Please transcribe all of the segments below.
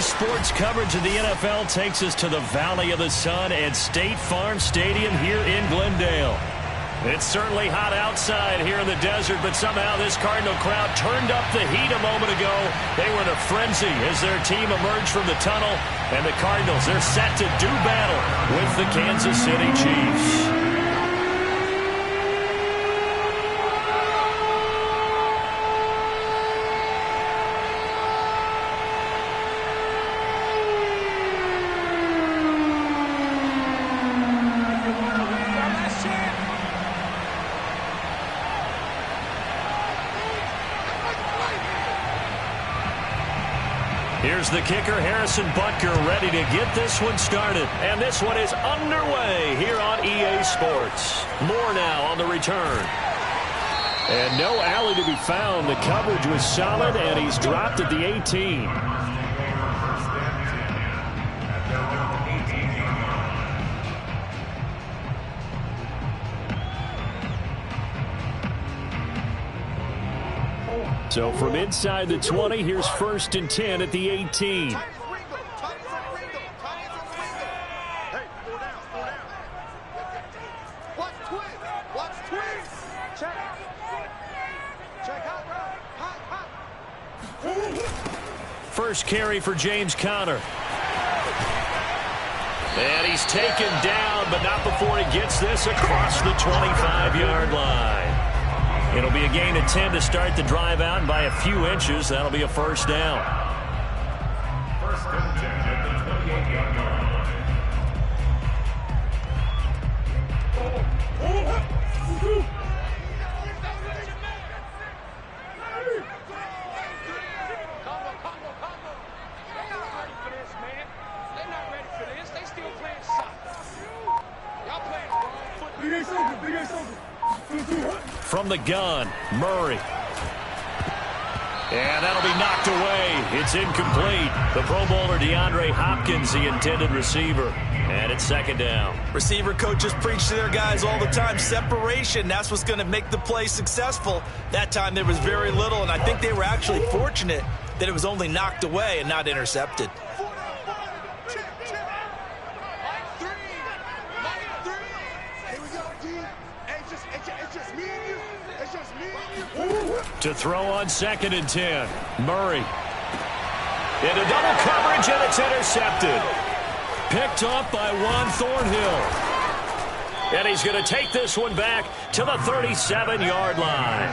Sports coverage of the NFL takes us to the Valley of the Sun at State Farm Stadium here in Glendale. It's certainly hot outside here in the desert, but somehow this Cardinal crowd turned up the heat a moment ago. They were in a frenzy as their team emerged from the tunnel, and the Cardinals, they're set to do battle with the Kansas City Chiefs. Here's the kicker, Harrison Butker, ready to get this one started. And this one is underway here on EA Sports. More now on the return. And no alley to be found. The coverage was solid, and he's dropped at the 18. So from inside the 20, here's 1st and 10 at the 18. First carry for James Conner. And he's taken down, but not before he gets this across the 25-yard line. It'll be a gain of 10 to start the drive out, and by a few inches, that'll be a first down. First and 10 at the 28-yard line. From the gun, Murray. And that'll be knocked away. It's incomplete. The Pro Bowler DeAndre Hopkins, the intended receiver. And it's 2nd down. Receiver coaches preach to their guys all the time. Separation, that's what's going to make the play successful. That time there was very little, and I think they were actually fortunate that it was only knocked away and not intercepted. To throw on 2nd and 10. Murray. Into double coverage, and it's intercepted. Picked up by Juan Thornhill. And he's going to take this one back to the 37-yard line.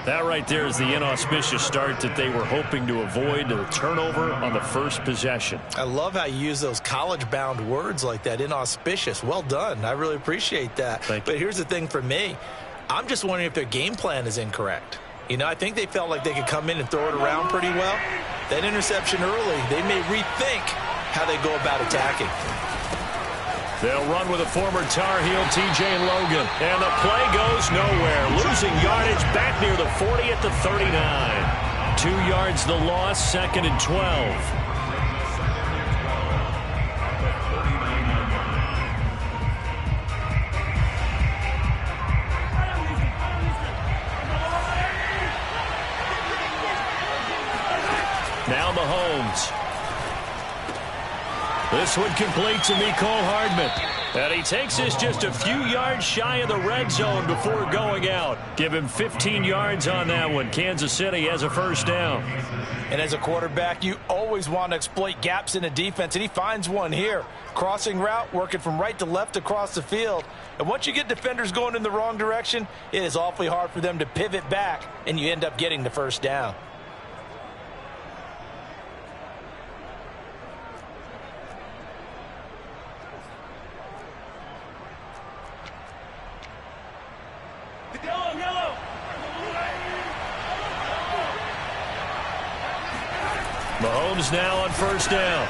That right there is the inauspicious start that they were hoping to avoid, the turnover on the first possession. I love how you use those college-bound words like that, inauspicious. Well done. I really appreciate that. But here's the thing for me. I'm just wondering if their game plan is incorrect. You know, I think they felt like they could come in and throw it around pretty well. That interception early, they may rethink how they go about attacking. They'll run with a former Tar Heel, T.J. Logan. And the play goes nowhere. Losing yardage back near the 40 at the 39. 2 yards the loss, 2nd and 12. Now Mahomes. This one complete to Mecole Hardman. And he takes this just a few yards shy of the red zone before going out. Give him 15 yards on that one. Kansas City has a first down. And as a quarterback, you always want to exploit gaps in a defense, and he finds one here. Crossing route, working from right to left across the field. And once you get defenders going in the wrong direction, it is awfully hard for them to pivot back, and you end up getting the first down. Mahomes now on first down.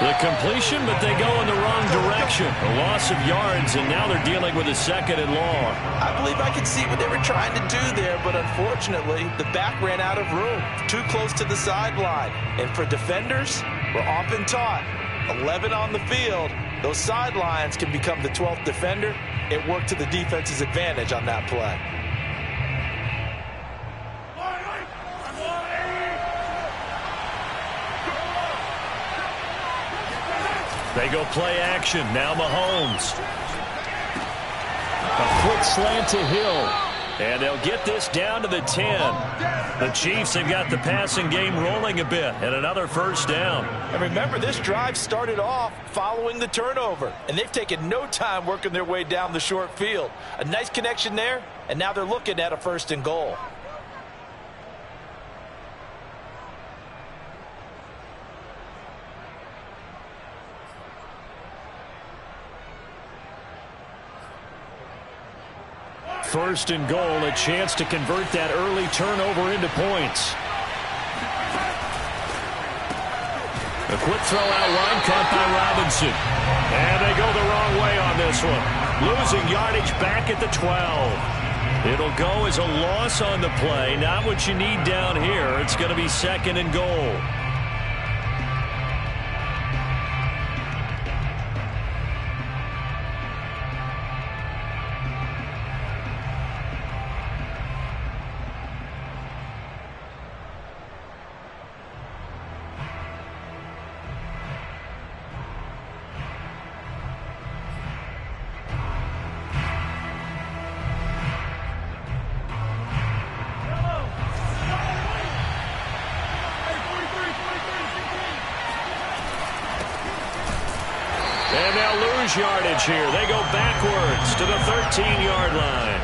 The completion, but they go in the wrong direction. A loss of yards, and now they're dealing with a 2nd and long. I believe I could see what they were trying to do there, but unfortunately, the back ran out of room. Too close to the sideline. And for defenders, we're often taught, 11 on the field, those sidelines can become the 12th defender. It worked to the defense's advantage on that play. They go play action. Now Mahomes. A quick slant to Hill. And they'll get this down to the 10. The Chiefs have got the passing game rolling a bit, and another first down. And remember, this drive started off following the turnover, and they've taken no time working their way down the short field. A nice connection there, and now they're looking at a 1st and goal. First and goal, a chance to convert that early turnover into points. A quick throw out line caught by Robinson. And they go the wrong way on this one. Losing yardage back at the 12. It'll go as a loss on the play. Not what you need down here. It's going to be 2nd and goal. And they'll lose yardage here. They go backwards to the 13-yard line.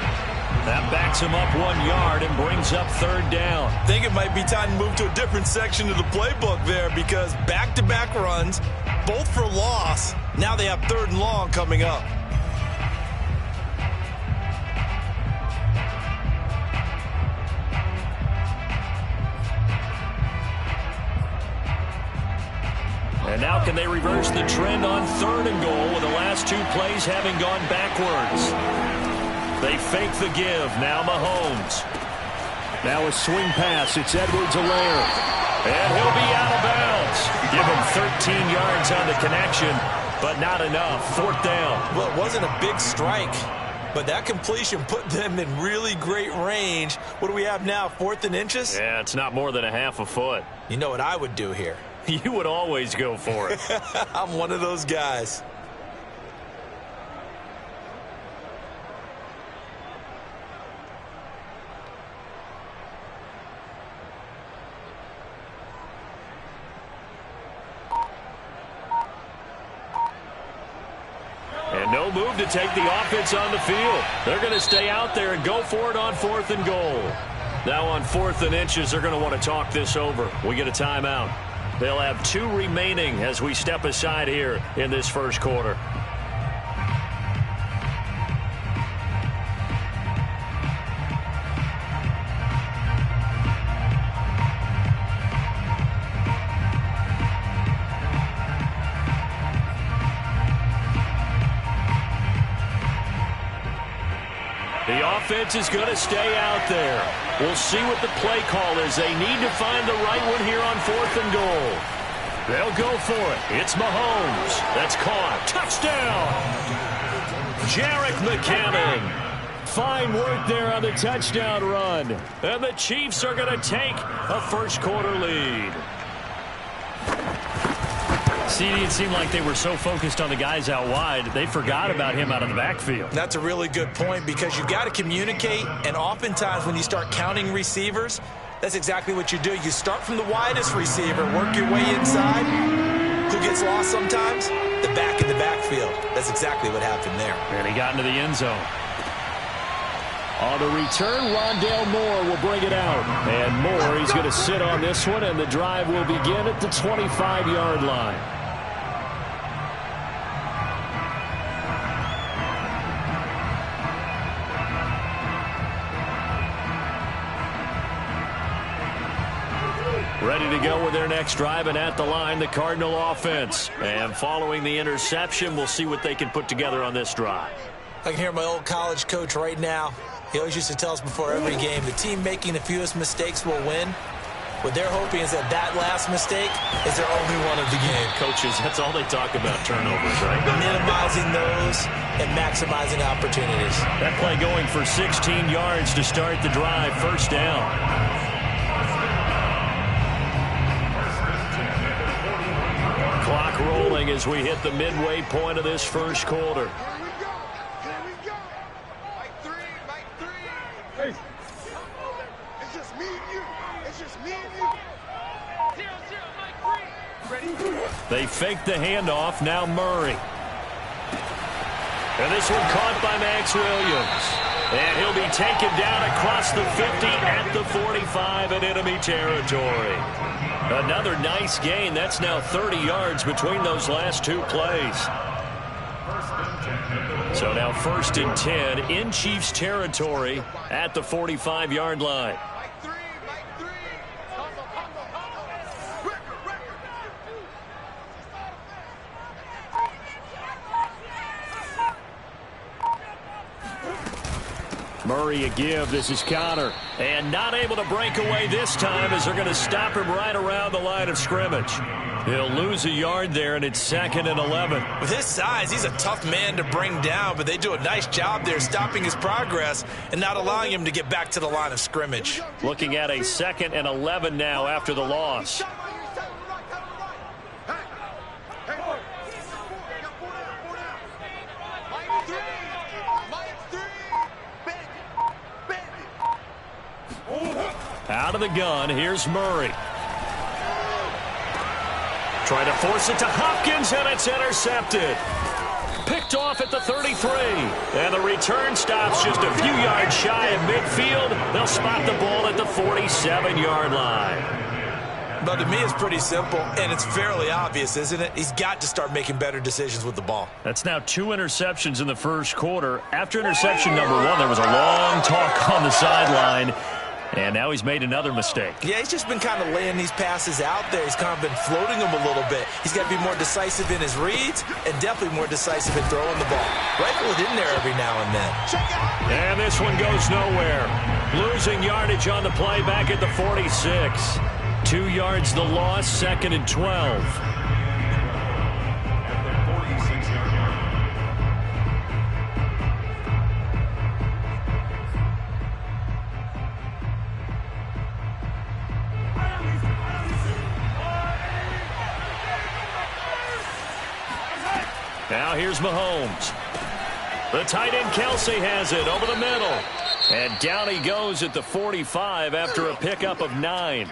That backs him up 1 yard and brings up 3rd down. I think it might be time to move to a different section of the playbook there, because back-to-back runs, both for loss. Now they have 3rd and long coming up. And now can they reverse the trend on 3rd and goal with the last 2 plays having gone backwards? They fake the give. Now Mahomes. Now a swing pass. It's Edwards-Helaire. And he'll be out of bounds. Give him 13 yards on the connection, but not enough. 4th down. Well, it wasn't a big strike, but that completion put them in really great range. What do we have now, 4th and inches? Yeah, it's not more than a half a foot. You know what I would do here? You would always go for it. I'm one of those guys. And no move to take the offense on the field. They're going to stay out there and go for it on 4th and goal. Now on 4th and inches, they're going to want to talk this over. We get a timeout. They'll have 2 remaining as we step aside here in this first quarter. The offense is going to stay out there. We'll see what the play call is. They need to find the right one here on 4th and goal. They'll go for it. It's Mahomes. That's caught. Touchdown! Jerick McKinnon. Fine work there on the touchdown run. And the Chiefs are going to take a first quarter lead. CD, it seemed like they were so focused on the guys out wide, they forgot about him out of the backfield. That's a really good point, because you've got to communicate, and oftentimes when you start counting receivers, that's exactly what you do. You start from the widest receiver, work your way inside. Who gets lost sometimes? The back in the backfield. That's exactly what happened there. And he got into the end zone. On the return, Rondale Moore will bring it out. And Moore, he's going to sit on this one, and the drive will begin at the 25-yard line. Ready to go with their next drive, and at the line, the Cardinal offense. And following the interception, we'll see what they can put together on this drive. I can hear my old college coach right now. He always used to tell us before every game, the team making the fewest mistakes will win. What they're hoping is that that last mistake is their only one of the game. Coaches, that's all they talk about, turnovers, right? Minimizing those and maximizing opportunities. That play going for 16 yards to start the drive. First down. Clock rolling. going as we hit the midway point of this first quarter. They fake the handoff. Now Murray. And this one caught by Max Williams. And he'll be taken down across the 50 at the 45 in enemy territory. Another nice gain. That's now 30 yards between those last two plays. So now 1st and 10 in Chiefs territory at the 45-yard line. Murray a give. This is Connor. And not able to break away this time as they're going to stop him right around the line of scrimmage. He'll lose a yard there, and it's 2nd and 11. With his size, he's a tough man to bring down, but they do a nice job there stopping his progress and not allowing him to get back to the line of scrimmage. Looking at a 2nd and 11 now after the loss. Out of the gun, here's Murray. Trying to force it to Hopkins, and it's intercepted. Picked off at the 33. And the return stops just a few yards shy of midfield. They'll spot the ball at the 47-yard line. But to me, it's pretty simple, and it's fairly obvious, isn't it? He's got to start making better decisions with the ball. That's now 2 interceptions in the first quarter. After interception number 1, there was a long talk on the sideline. And now he's made another mistake. Yeah, he's just been kind of laying these passes out there. He's kind of been floating them a little bit. He's got to be more decisive in his reads and definitely more decisive in throwing the ball. Rifle it in there every now and then. And this one goes nowhere. Losing yardage on the play back at the 46. 2 yards the loss, 2nd and 12. Now here's Mahomes. The tight end Kelsey has it over the middle. And down he goes at the 45 after a pickup of 9.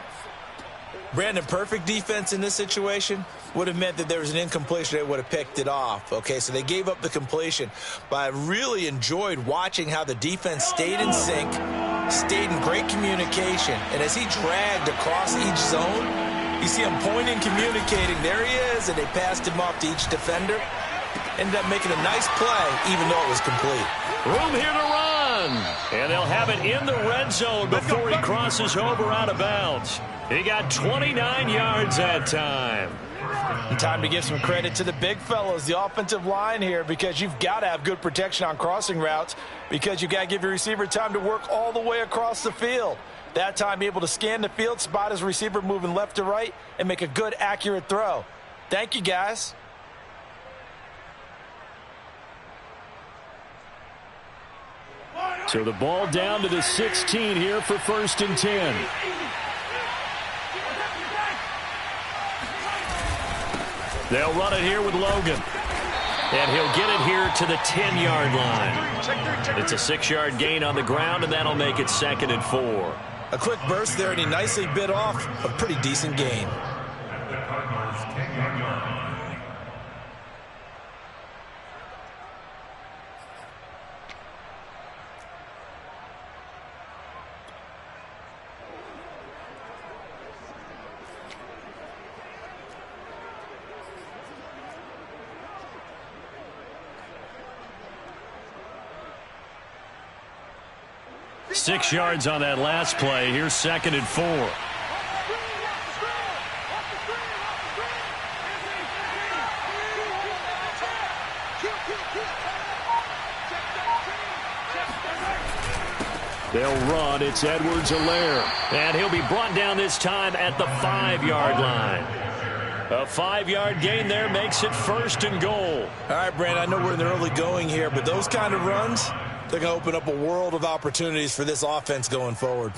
Brandon, perfect defense in this situation would have meant that there was an incompletion. They would have picked it off. Okay, so they gave up the completion. But I really enjoyed watching how the defense stayed in sync, stayed in great communication. And as he dragged across each zone, you see him pointing, communicating. There he is, and they passed him off to each defender. Ended up making a nice play, even though it was complete. Room here to run. And they'll have it in the red zone before he crosses over out of bounds. He got 29 yards that time. And time to give some credit to the big fellows, the offensive line here, because you've got to have good protection on crossing routes because you've got to give your receiver time to work all the way across the field. That time, be able to scan the field, spot his receiver moving left to right, and make a good, accurate throw. Thank you, guys. So the ball down to the 16 here for 1st and 10. They'll run it here with Logan. And he'll get it here to the 10-yard line. It's a 6-yard gain on the ground, and that'll make it 2nd and 4. A quick burst there, and he nicely bit off a pretty decent gain. Six yards on that last play. Here's 2nd and 4. They'll run. It's Edwards-Helaire. And he'll be brought down this time at the 5-yard line. A 5-yard gain there makes it 1st and goal. All right, Brandon, I know we're in the early going here, but those kind of runs, they're going to open up a world of opportunities for this offense going forward.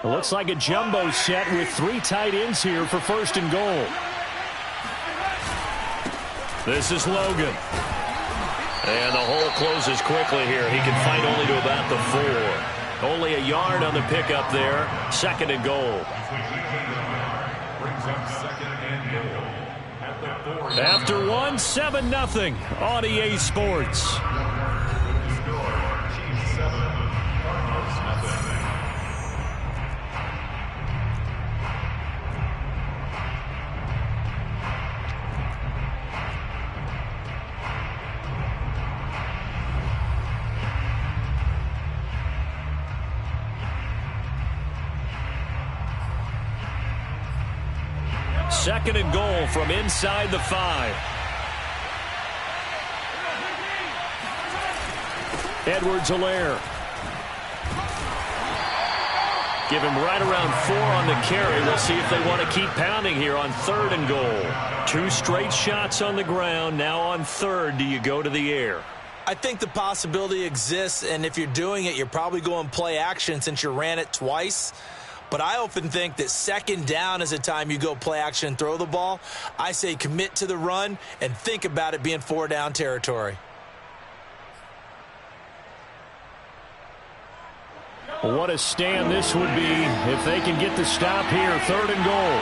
It looks like a jumbo set with 3 tight ends here for 1st and goal. This is Logan. And the hole closes quickly here. He can fight only to about the 4. Only a yard on the pickup there. 2nd and goal. After 1, 7-0 on EA Sports. Second and goal from inside the 5. Edwards-Helaire. Give him right around 4 on the carry. We'll see if they want to keep pounding here on 3rd and goal. 2 straight shots on the ground. Now on 3rd, do you go to the air? I think the possibility exists, and if you're doing it, you're probably going play action since you ran it twice. But I often think that 2nd down is a time you go play action and throw the ball. I say commit to the run and think about it being 4 down territory. What a stand this would be if they can get the stop here. 3rd and goal.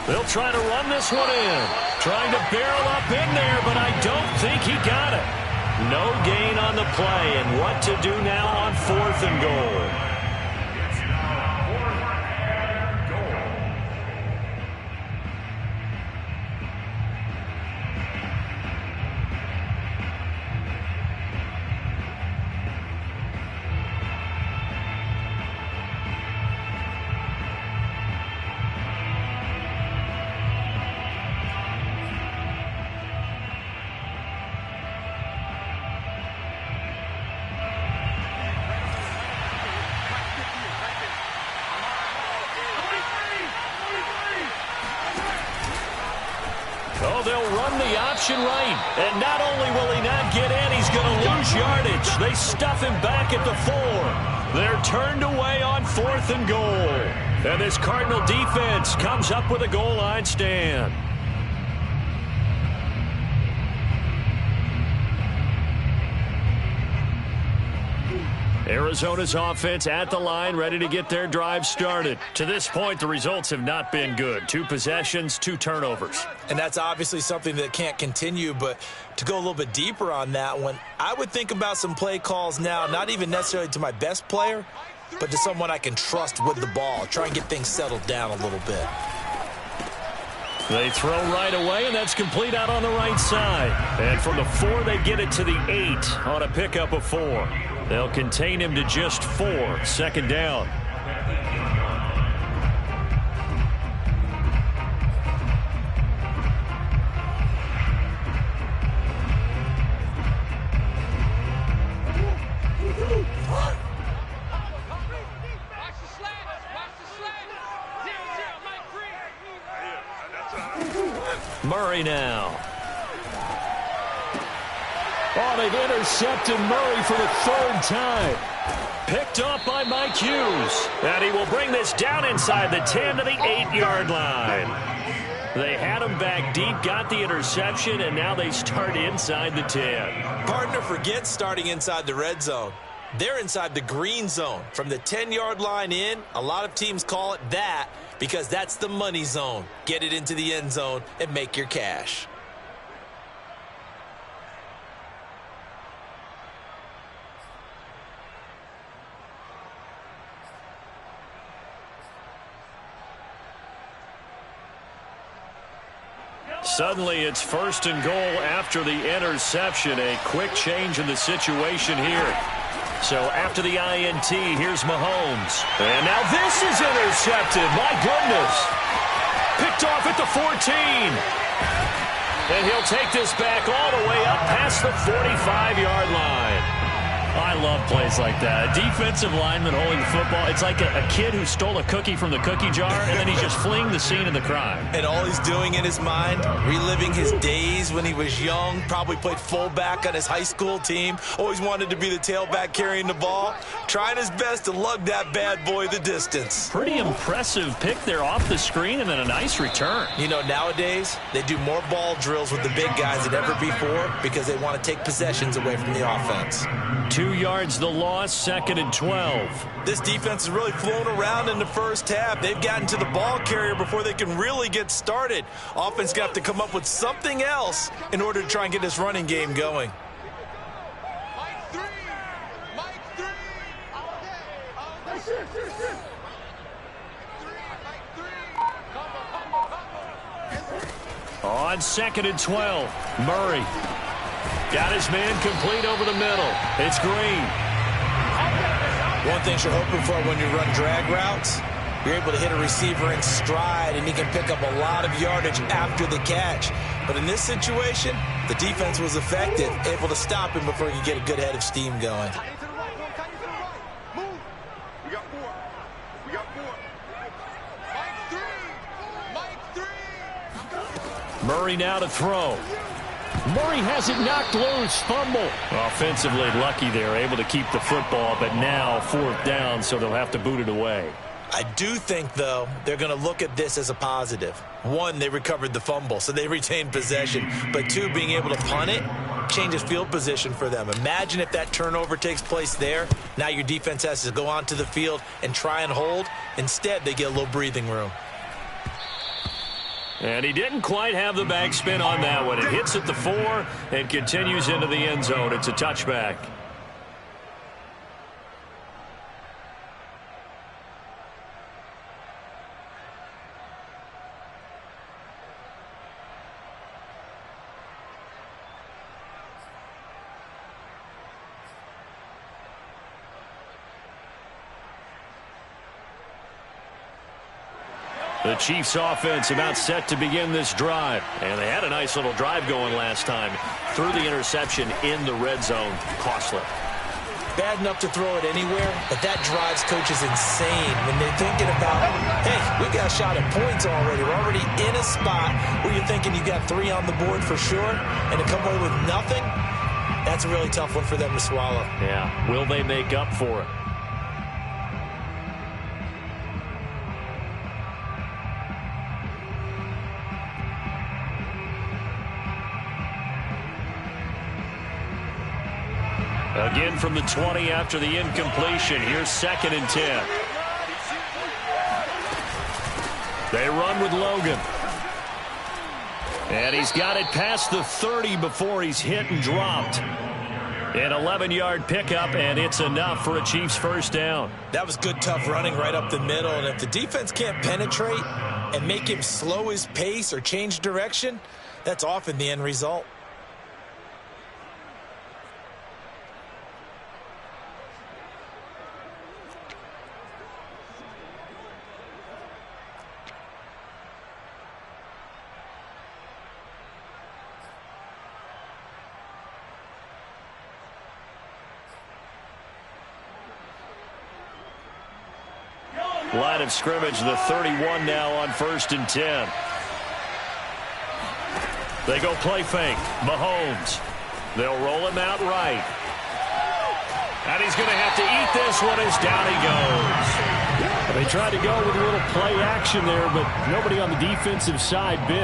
They'll try to run this one in. Trying to barrel up in there, but I don't think he got it. No gain on the play, and what to do now on 4th and goal. Oh, they'll run the option right. And not only will he not get in, he's going to lose yardage. They stuff him back at the 4. They're turned away on 4th and goal. And this Cardinal defense comes up with a goal line stand. Arizona's offense at the line, ready to get their drive started. To this point, the results have not been good. 2 possessions, 2 turnovers. And that's obviously something that can't continue, but to go a little bit deeper on that one, I would think about some play calls now, not even necessarily to my best player, but to someone I can trust with the ball. Try and get things settled down a little bit. They throw right away, and that's complete out on the right side. And from the 4, they get it to the 8 on a pickup of 4. They'll contain him to just 4. 2nd down. Murray now. Oh, they've intercepted Murray for the 3rd time. Picked off by Mike Hughes. And he will bring this down inside the 10 to the 8-yard line. They had him back deep, got the interception, and now they start inside the 10. Partner forgets starting inside the red zone. They're inside the green zone. From the 10-yard line in, a lot of teams call it that because that's the money zone. Get it into the end zone and make your cash. Suddenly, it's 1st and goal after the interception. A quick change in the situation here. So after the INT, here's Mahomes. And now this is intercepted. My goodness. Picked off at the 14. And he'll take this back all the way up past the 45-yard line. I love plays like that. A defensive lineman holding the football. It's like a kid who stole a cookie from the cookie jar, and then he's just fleeing the scene of the crime. And all he's doing in his mind, reliving his days when he was young, probably played fullback on his high school team, always wanted to be the tailback carrying the ball, trying his best to lug that bad boy the distance. Pretty impressive pick there off the screen, and then a nice return. You know, nowadays, they do more ball drills with the big guys than ever before because they want to take possessions away from the offense. 2 yards the loss, 2nd and 12. This defense is really flown around in the first half. They've gotten to the ball carrier before they can really get started. Offense got to come up with something else in order to try and get this running game going. On 2nd and 12, Murray got his man complete over the middle. It's Green. One thing you're hoping for when you run drag routes, you're able to hit a receiver in stride, and he can pick up a lot of yardage after the catch. But in this situation, the defense was effective, able to stop him before he could get a good head of steam going. Murray now to throw. Murray has it knocked loose. Fumble. Offensively lucky they're able to keep the football, but now 4th down, so they'll have to boot it away. I do think, though, they're going to look at this as a positive. 1, they recovered the fumble, so they retained possession. But 2, being able to punt it changes field position for them. Imagine if that turnover takes place there. Now your defense has to go onto the field and try and hold. Instead, they get a little breathing room. And he didn't quite have the backspin on that one. It hits at the 4 and continues into the end zone. It's a touchback. The Chiefs offense about set to begin this drive. And they had a nice little drive going last time. Threw the interception in the red zone. Costly. Bad enough to throw it anywhere, but that drives coaches insane when they're thinking about, hey, we got a shot at points already. We're already in a spot where you're thinking you got 3 on the board for sure, and to come away with nothing, that's a really tough one for them to swallow. Yeah, will they make up for it? Again from the 20 after the incompletion. Here's 2nd and 10. They run with Logan. And he's got it past the 30 before he's hit and dropped. An 11-yard pickup, and it's enough for a Chiefs 1st down. That was good, tough running right up the middle. And if the defense can't penetrate and make him slow his pace or change direction, that's often the end result. Line of scrimmage, the 31 now on 1st and 10. They go play fake. Mahomes. They'll roll him out right. And he's going to have to eat this one as down he goes. They tried to go with a little play action there, but nobody on the defensive side bit.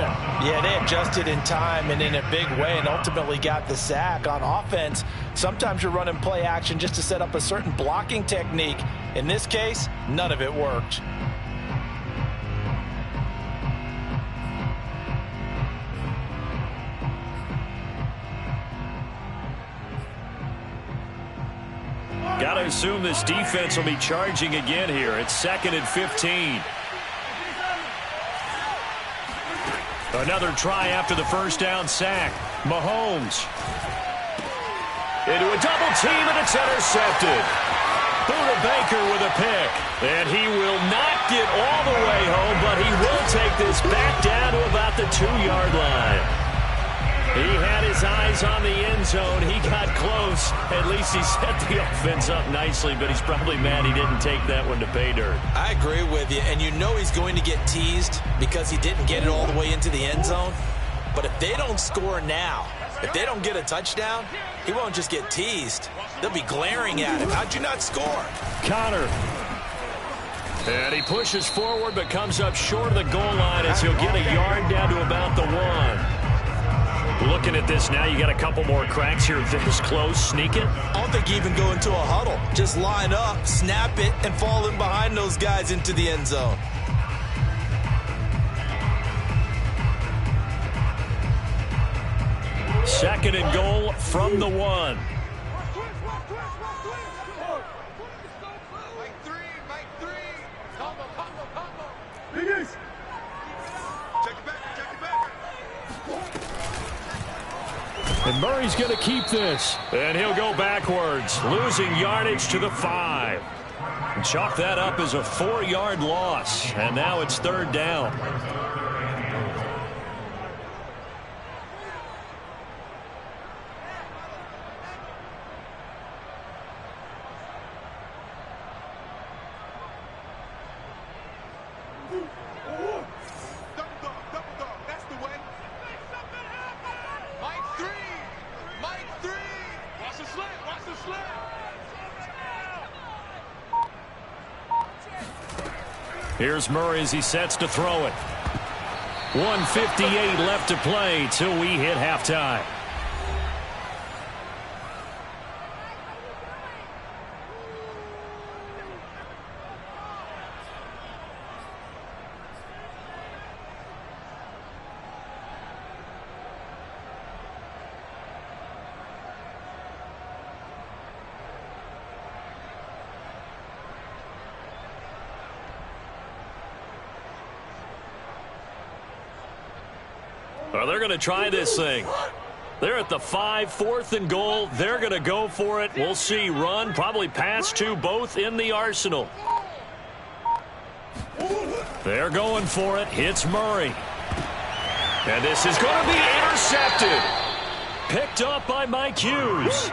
Yeah, they adjusted in time and in a big way and ultimately got the sack. On offense, sometimes you're running play action just to set up a certain blocking technique. In this case, none of it worked. Got to assume this defense will be charging again here. It's 2nd and 15. Another try after the 1st down sack. Mahomes. Into a double team, and it's intercepted. Buda Baker with a pick. And he will not get all the way home, but he will take this back down to about the 2-yard line. He had his eyes on the end zone. He got close. At least he set the offense up nicely, but he's probably mad he didn't take that one to pay dirt. I agree with you, and you know he's going to get teased because he didn't get it all the way into the end zone. But if they don't score now, if they don't get a touchdown, he won't just get teased. They'll be glaring at him. How'd you not score? Connor. And he pushes forward but comes up short of the goal line as he'll get a yard down to about the 1. Looking at this now, you got a couple more cracks here. This close, sneak it. I don't think you even go into a huddle. Just line up, snap it, and fall in behind those guys into the end zone. Second and goal from the 1. And Murray's going to keep this. And he'll go backwards, losing yardage to the 5. And chalk that up as a 4-yard loss. And now it's third down. Here's Murray as he sets to throw it. 1:58 left to play till we hit halftime. Well, they're going to try this thing. They're at the 5, 4th and goal. They're going to go for it. We'll see. Run, probably pass to both in the arsenal. They're going for it. Hits Murray. And this is going to be intercepted. Picked up by Mike Hughes.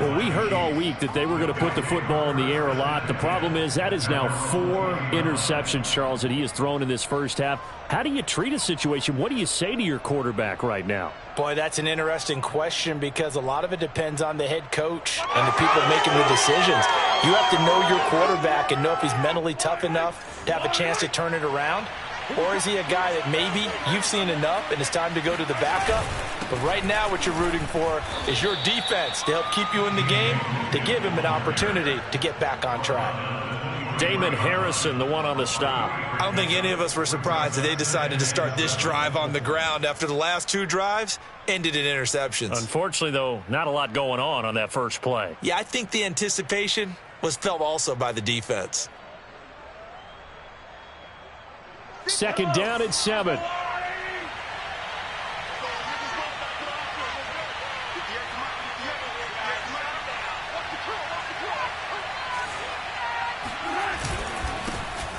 Well, we heard all week that they were going to put the football in the air a lot. The problem is that is now 4 interceptions, Charles, that he has thrown in this first half. How do you treat a situation? What do you say to your quarterback right now? Boy, that's an interesting question because a lot of it depends on the head coach and the people making the decisions. You have to know your quarterback and know if he's mentally tough enough to have a chance to turn it around. Or is he a guy that maybe you've seen enough and it's time to go to the backup? But right now what you're rooting for is your defense to help keep you in the game, to give him an opportunity to get back on track. Damon Harrison, the one on the stop. I don't think any of us were surprised that they decided to start this drive on the ground after the last 2 drives ended in interceptions. Unfortunately, though, not a lot going on that first play. Yeah, I think the anticipation was felt also by the defense. Second down at 7.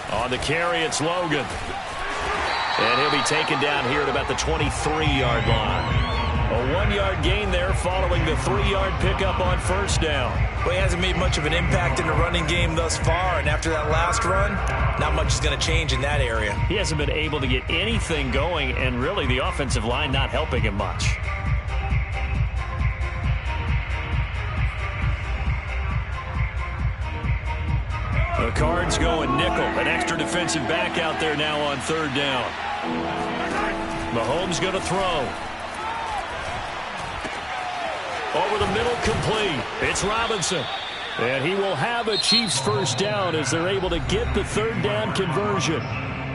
On the carry, it's Logan. And he'll be taken down here at about the 23-yard line. A 1-yard gain there following the 3-yard pickup on first down. Well, he hasn't made much of an impact in the running game thus far, and after that last run, not much is going to change in that area. He hasn't been able to get anything going, and really the offensive line not helping him much. The Cards going nickel. An extra defensive back out there now on third down. Mahomes going to throw. Over the middle, complete. It's Robinson. And he will have a Chiefs first down as they're able to get the third down conversion.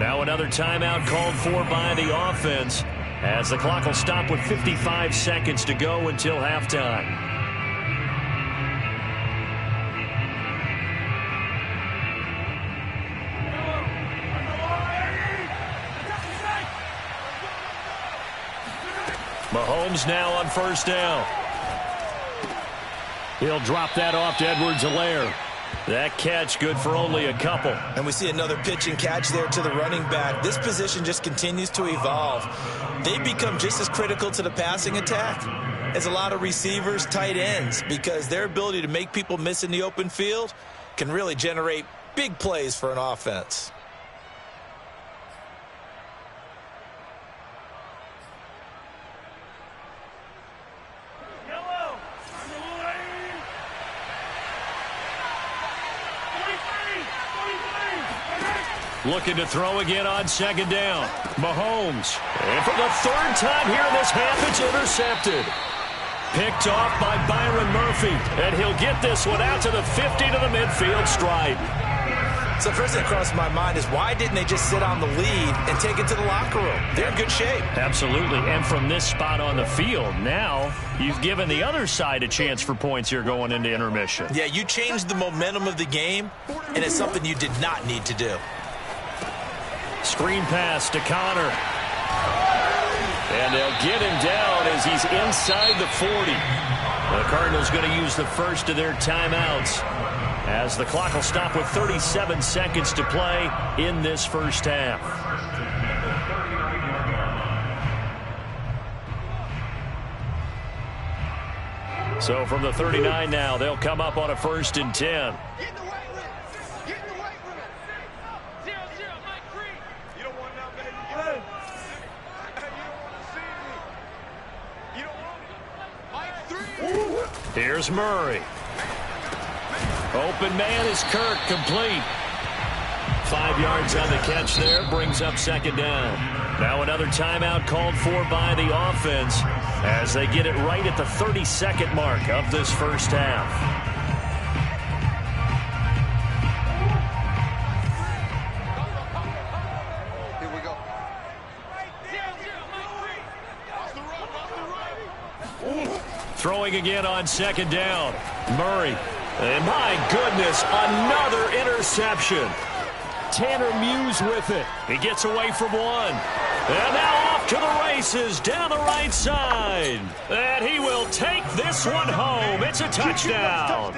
Now another timeout called for by the offense as the clock will stop with 55 seconds to go until halftime. Mahomes now on first down. He'll drop that off to Edwards-Helaire. That catch good for only a couple. And we see another pitch and catch there to the running back. This position just continues to evolve. They become just as critical to the passing attack as a lot of receivers, tight ends, because their ability to make people miss in the open field can really generate big plays for an offense. Looking to throw again on second down. Mahomes. And for the third time here in this half, it's intercepted. Picked off by Byron Murphy. And he'll get this one out to the 50 to the midfield stripe. So first thing that crossed my mind is why didn't they just sit on the lead and take it to the locker room? They're in good shape. Absolutely. And from this spot on the field, now you've given the other side a chance for points here going into intermission. Yeah, you changed the momentum of the game, and it's something you did not need to do. Screen pass to Connor. And they'll get him down as he's inside the 40. The Cardinals going to use the first of their timeouts as the clock will stop with 37 seconds to play in this first half. So from the 39 now, they'll come up on a 1st and 10. Here's Murray. Open man is Kirk, complete. 5 yards on the catch there, brings up second down. Now another timeout called for by the offense as they get it right at the 32nd mark of this first half. Throwing again on second down. Murray. And my goodness, another interception. Tanner Muse with it. He gets away from one. And now off to the races down the right side. And he will take this one home. It's a touchdown.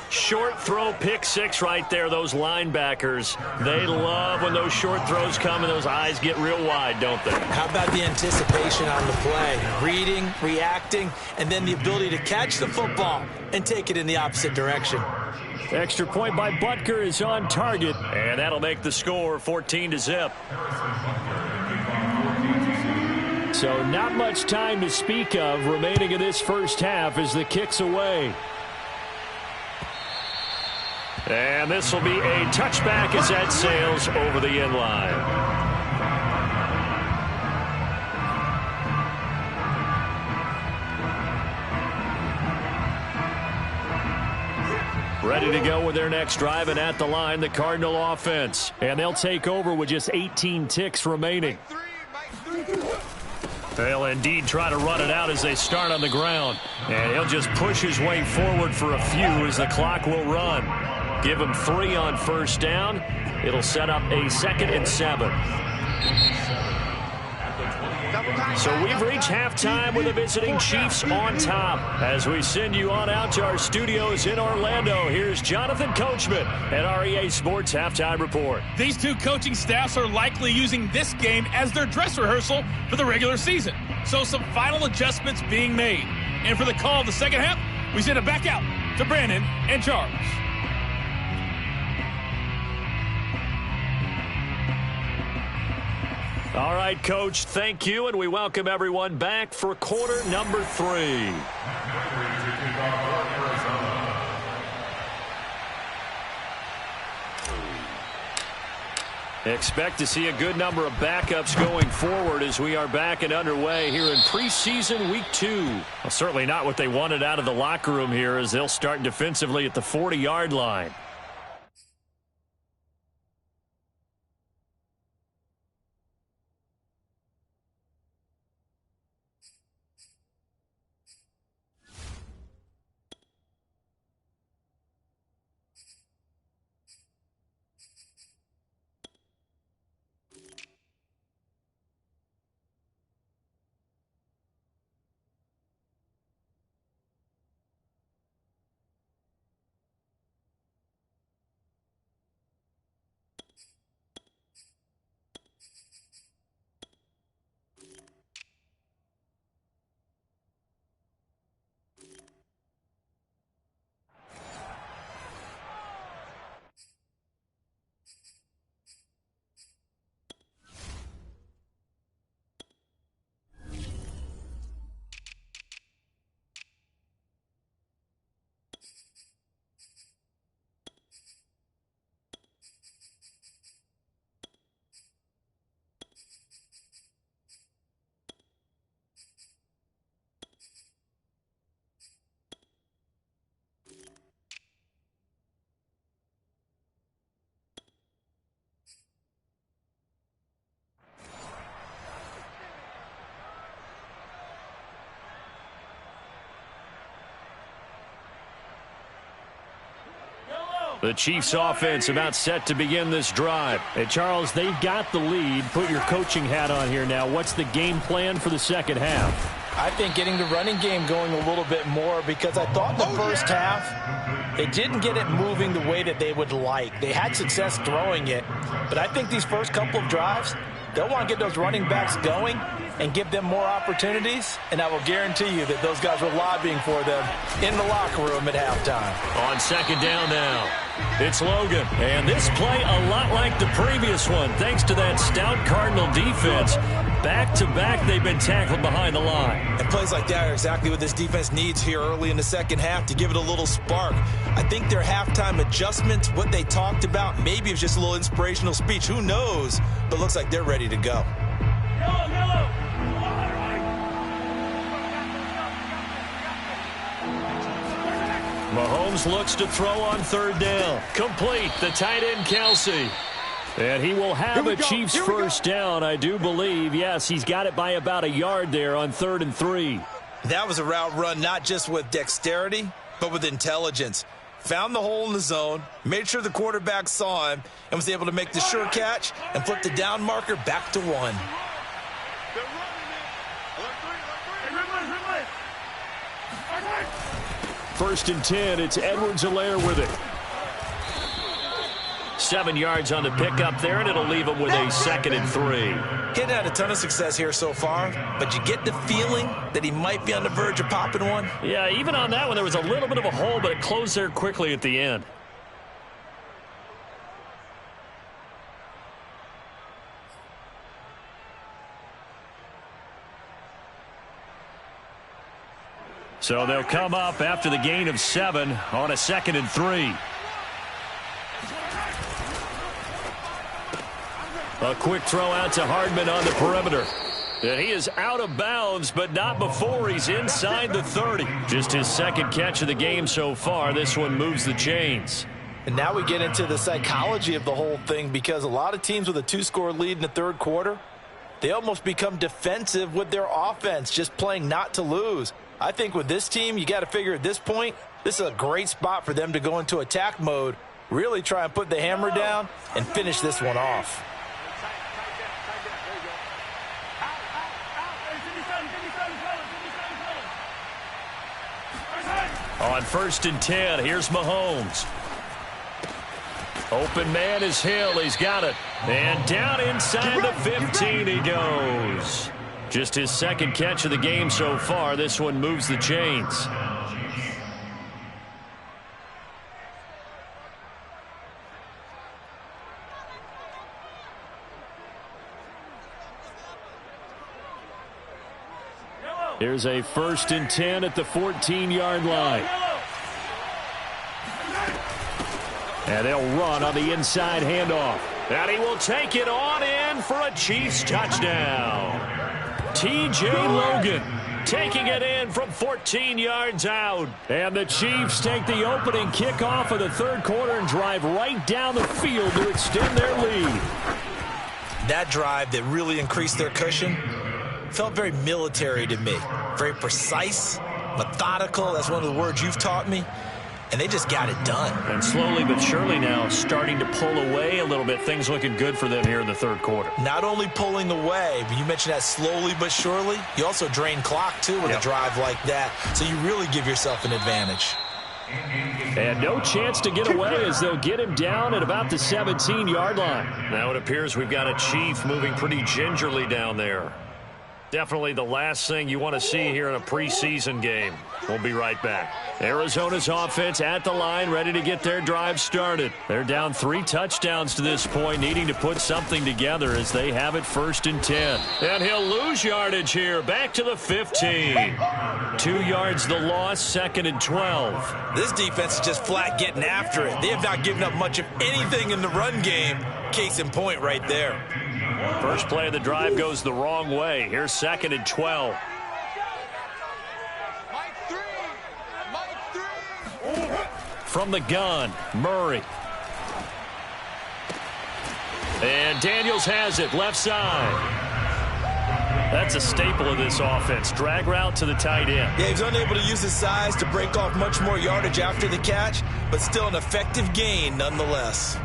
Short throw, pick six right there. Those linebackers, they love when those short throws come and those eyes get real wide, don't they? How about the anticipation on the play? Reading, reacting, and then the ability to catch the football and take it in the opposite direction. Extra point by Butker is on target, and that'll make the score 14-0. So not much time to speak of remaining in this first half as the kick's away. And this will be a touchback as that sails over the end line. Ready to go with their next drive, and at the line, the Cardinal offense. And they'll take over with just 18 ticks remaining. They'll indeed try to run it out as they start on the ground. And he'll just push his way forward for a few as the clock will run. Give him 3 on first down. It'll set up a 2nd and 7. So we've reached halftime with the visiting Chiefs on top. As we send you on out to our studios in Orlando, here's Jonathan Coachman at REA Sports Halftime Report. These two coaching staffs are likely using this game as their dress rehearsal for the regular season. So some final adjustments being made. And for the call of the second half, we send it back out to Brandon and Charles. All right, Coach, thank you, and we welcome everyone back for quarter number 3. Expect to see a good number of backups going forward as we are back and underway here in preseason week 2. Well, certainly not what they wanted out of the locker room here as they'll start defensively at the 40-yard line. The Chiefs offense about set to begin this drive. Hey, Charles, they've got the lead. Put your coaching hat on here now. What's the game plan for the second half? I think getting the running game going a little bit more, because I thought the first half, they didn't get it moving the way that they would like. They had success throwing it, but I think these first couple of drives, they'll want to get those running backs going and give them more opportunities, and I will guarantee you that those guys were lobbying for them in the locker room at halftime. On second down now, it's Logan. And this play a lot like the previous one, thanks to that stout Cardinal defense. Back-to-back, they've been tackled behind the line. And plays like that are exactly what this defense needs here early in the second half to give it a little spark. I think their halftime adjustments, what they talked about, maybe it was just a little inspirational speech. Who knows? But looks like they're ready to go. Mahomes looks to throw on third down. Complete, the tight end Kelsey. And he will have a Chiefs first down, I do believe. Yes, he's got it by about a yard there on 3rd and 3. That was a route run not just with dexterity, but with intelligence. Found the hole in the zone, made sure the quarterback saw him, and was able to make the sure catch and flip the down marker back to 1. First and 10, it's Edwards-Helaire with it. 7 yards on the pickup there, and it'll leave him with a 2nd and 3. He hadn't had a ton of success here so far, but you get the feeling that he might be on the verge of popping one. Yeah, even on that one, there was a little bit of a hole, but it closed there quickly at the end. So they'll come up after the gain of 7 on a 2nd and 3. A quick throw out to Hardman on the perimeter. And he is out of bounds, but not before he's inside the 30. Just his 2nd catch of the game so far. This one moves the chains. And now we get into the psychology of the whole thing, because a lot of teams with a 2-score lead in the 3rd quarter, they almost become defensive with their offense, just playing not to lose. I think with this team, you got to figure at this point, this is a great spot for them to go into attack mode, really try and put the hammer down and finish this one off. On 1st and 10, here's Mahomes. Open man is Hill. He's got it. And down inside the 15 he goes. Just his 2nd catch of the game so far. This one moves the chains. Here's a 1st and 10 at the 14-yard line. And they'll run on the inside handoff. And he will take it on in for a Chiefs touchdown. T.J. Logan taking it in from 14 yards out. And the Chiefs take the opening kickoff of the 3rd quarter and drive right down the field to extend their lead. That drive that really increased their cushion felt very military to me. Very precise, methodical. That's one of the words you've taught me. And they just got it done. And slowly but surely now starting to pull away a little bit. Things looking good for them here in the 3rd quarter. Not only pulling away, but you mentioned that slowly but surely. You also drain clock, too, with a drive like that. So you really give yourself an advantage. And no chance to get away as they'll get him down at about the 17-yard line. Now it appears we've got a Chief moving pretty gingerly down there. Definitely the last thing you want to see here in a preseason game. We'll be right back. Arizona's offense at the line, ready to get their drive started. They're down 3 touchdowns to this point, needing to put something together as they have it 1st and 10. And he'll lose yardage here, back to the 15. 2 yards the loss, 2nd and 12. This defense is just flat getting after it. They have not given up much of anything in the run game. Case in point right there. First play of the drive goes the wrong way. Here's 2nd and 12. From the gun, Murray. And Daniels has it, left side. That's a staple of this offense. Drag route to the tight end. Yeah, he's unable to use his size to break off much more yardage after the catch, but still an effective gain nonetheless.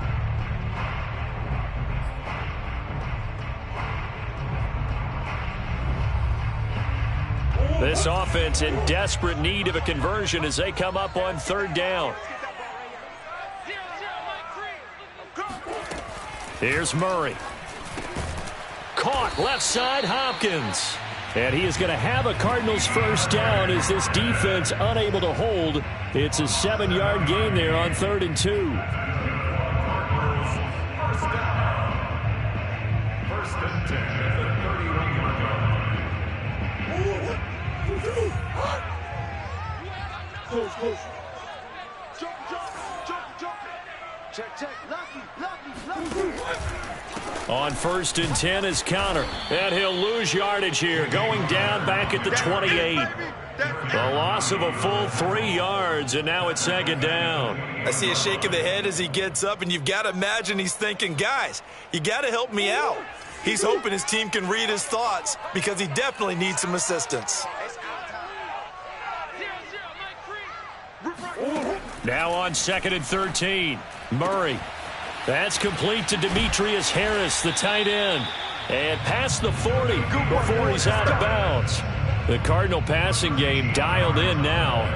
This offense in desperate need of a conversion as they come up on third down. Here's Murray. Caught left side, Hopkins. And he is going to have a Cardinals first down as this defense unable to hold. It's a 7-yard gain there on 3rd and 2. First and 10 at the 31-yard line. Close. Jump. Check. Lucky. On 1st and 10 is Counter. And he'll lose yardage here. Going down back at the 28. The loss of a full 3 yards, and now it's 2nd down. I see a shake of the head as he gets up, and you've got to imagine he's thinking, guys, you got to help me out. He's hoping his team can read his thoughts because he definitely needs some assistance. Now on 2nd and 13. Murray. That's complete to Demetrius Harris, the tight end. And past the 40 before he's out of bounds. The Cardinal passing game dialed in now.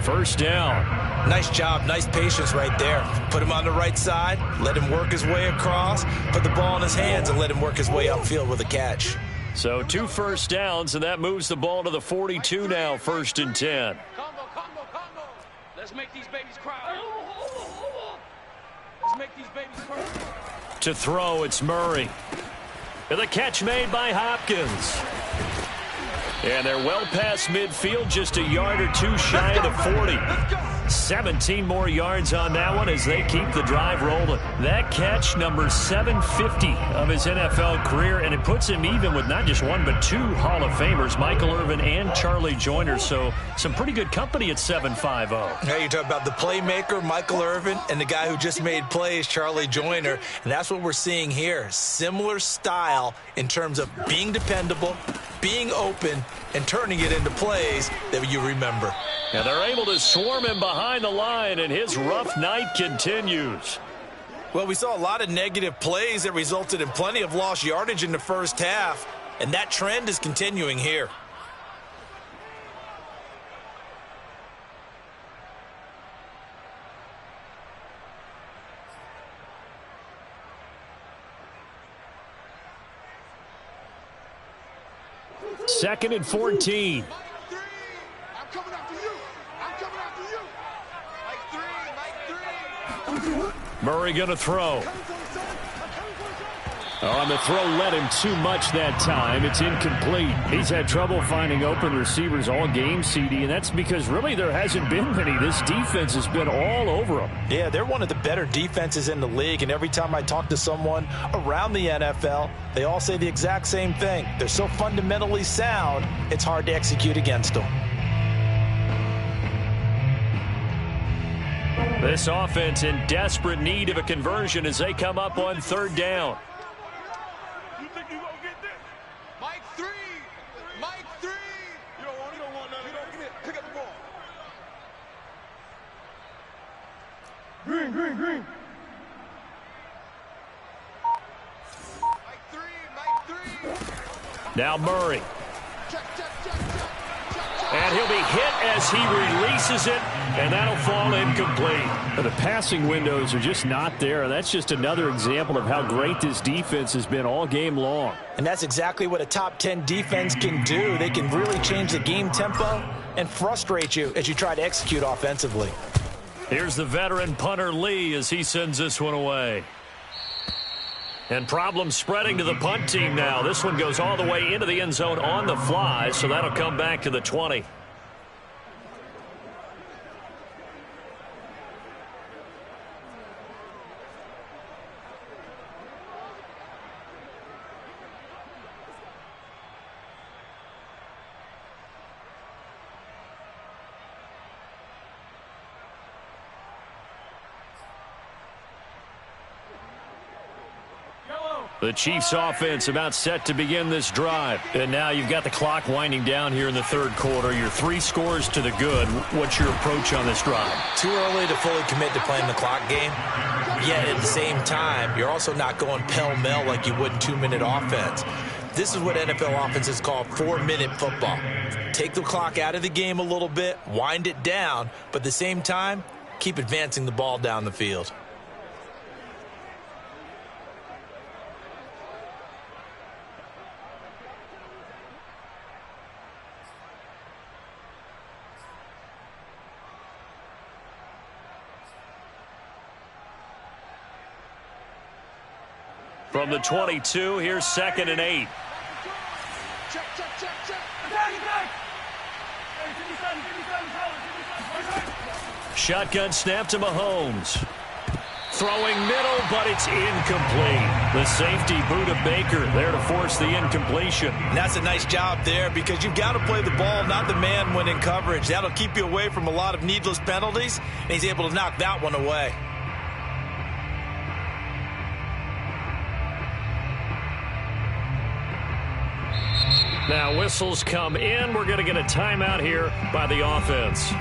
First down. Nice job, nice patience right there. Put him on the right side, let him work his way across, put the ball in his hands, and let him work his way upfield with a catch. So 2 first downs, and that moves the ball to the 42 now, 1st and 10. Combo. Let's make these babies cry. Let's make these babies cry. To throw, it's Murray. And the catch made by Hopkins. And they're well past midfield, just a yard or 2 shy of the 40. 17 more yards on that one as they keep the drive rolling. That catch, number 750 of his NFL career, and it puts him even with not just 1 but 2 Hall of Famers, Michael Irvin and Charlie Joyner. So some pretty good company at 750. Now you're talking about the playmaker, Michael Irvin, and the guy who just made plays, Charlie Joyner. And that's what we're seeing here. Similar style in terms of being dependable, being open, and turning it into plays that you remember. And they're able to swarm him behind the line, and his rough night continues. Well, we saw a lot of negative plays that resulted in plenty of lost yardage in the first half, and that trend is continuing here. Second and 14. Murray going to throw. On the throw, led him too much that time. It's incomplete. He's had trouble finding open receivers all game, CD, and that's because really there hasn't been many. This defense has been all over them. Yeah, they're one of the better defenses in the league, and every time I talk to someone around the NFL, they all say the exact same thing. They're so fundamentally sound, it's hard to execute against them. This offense in desperate need of a conversion as they come up on 3rd down. You think you gonna get this? Mike 3. You don't want none. You don't give me it. Pick up the ball. Green. Mike 3. Now Murray. Check. And he'll be hit as he releases it, and that'll fall incomplete. The passing windows are just not there, and that's just another example of how great this defense has been all game long. And that's exactly what a top 10 defense can do. They can really change the game tempo and frustrate you as you try to execute offensively. Here's the veteran punter Lee as he sends this one away. And problems spreading to the punt team now. This one goes all the way into the end zone on the fly, so that'll come back to the 20. The Chiefs offense about set to begin this drive. And now you've got the clock winding down here in the third quarter. You're 3 scores to the good. What's your approach on this drive? Too early to fully commit to playing the clock game. Yet at the same time, you're also not going pell-mell like you would in 2-minute offense. This is what NFL offenses call 4-minute football. Take the clock out of the game a little bit, wind it down, but at the same time, keep advancing the ball down the field. From the 22, here's 2nd and 8. Shotgun snap to Mahomes. Throwing middle, but it's incomplete. The safety boot of Baker there to force the incompletion. And that's a nice job there because you've got to play the ball, not the man when in coverage. That'll keep you away from a lot of needless penalties, and he's able to knock that one away. Now whistles come in. We're going to get a timeout here by the offense.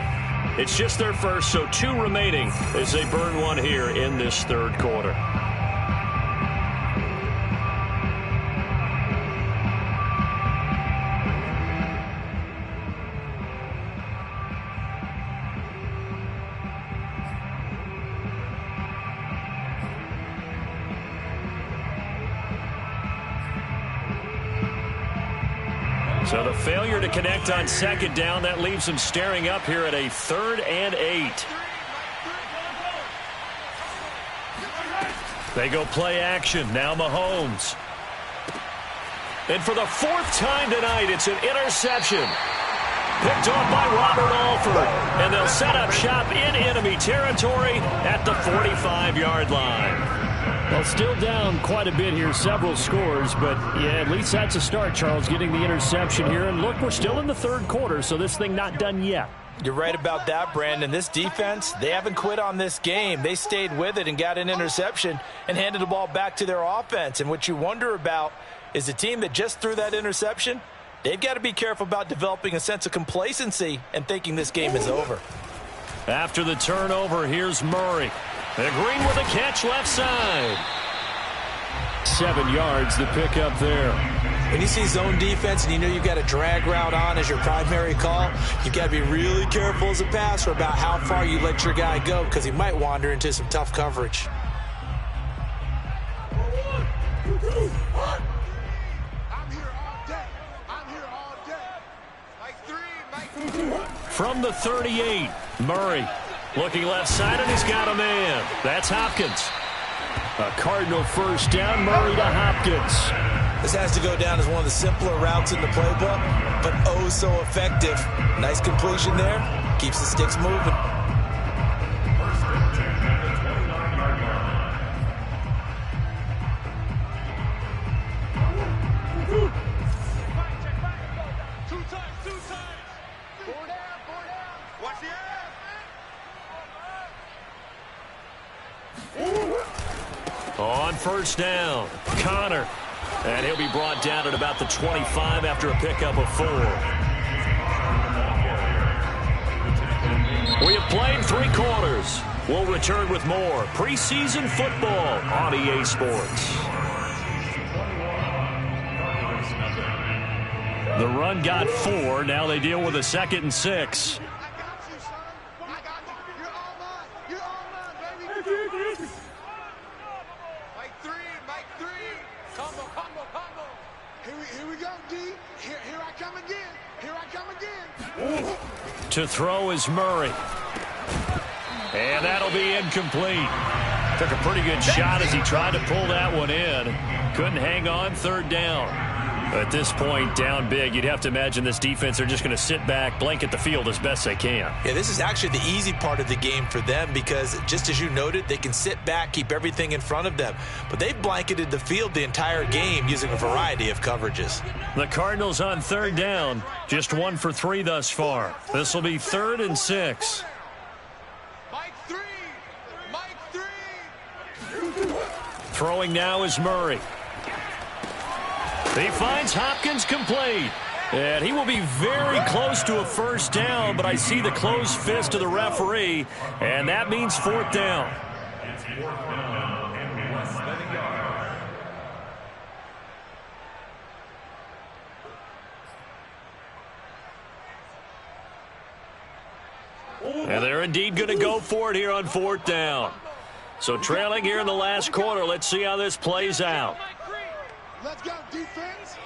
It's just their first, so 2 remaining as they burn one here in this third quarter. So the failure to connect on 2nd down, that leaves them staring up here at a 3rd and 8. They go play action. Now Mahomes. And for the 4th time tonight, it's an interception. Picked off by Robert Alford. And they'll set up shop in enemy territory at the 45-yard line. Well, still down quite a bit here, several scores, but yeah, at least that's a start, Charles, getting the interception here. And look, we're still in the third quarter, so this thing not done yet. You're right about that, Brandon. This defense, they haven't quit on this game. They stayed with it and got an interception and handed the ball back to their offense. And what you wonder about is the team that just threw that interception, they've got to be careful about developing a sense of complacency and thinking this game is over. After the turnover, here's Murray. And Green with a catch left side. 7 yards, the pickup there. When you see zone defense and you know you've got a drag route on as your primary call, you've got to be really careful as a passer about how far you let your guy go because he might wander into some tough coverage. From the 38, Murray looking left side, and he's got a man. That's Hopkins. A Cardinal first down, Murray to Hopkins. This has to go down as one of the simpler routes in the playbook, but oh so effective. Nice completion there. Keeps the sticks moving. On first down, Connor. And he'll be brought down at about the 25 after a pickup of 4. We have played 3 quarters. We'll return with more preseason football on EA Sports. The run got 4. Now they deal with a 2nd and 6. To throw is Murray. And that'll be incomplete. Took a pretty good shot as he tried to pull that one in. Couldn't hang on, 3rd down. At this point, down big, you'd have to imagine this defense are just going to sit back, blanket the field as best they can. Yeah, this is actually the easy part of the game for them because, just as you noted, they can sit back, keep everything in front of them. But they've blanketed the field the entire game using a variety of coverages. The Cardinals on 3rd down, just 1 for 3 thus far. This will be 3rd and 6. Mike 3. Mike 3. Throwing now is Murray. He finds Hopkins complete. And he will be very close to a first down, but I see the closed fist of the referee, and that means fourth down. It's fourth down and less than a yard. And they're indeed going to go for it here on fourth down. So trailing here in the last quarter, let's see how this plays out. Let's go, defense.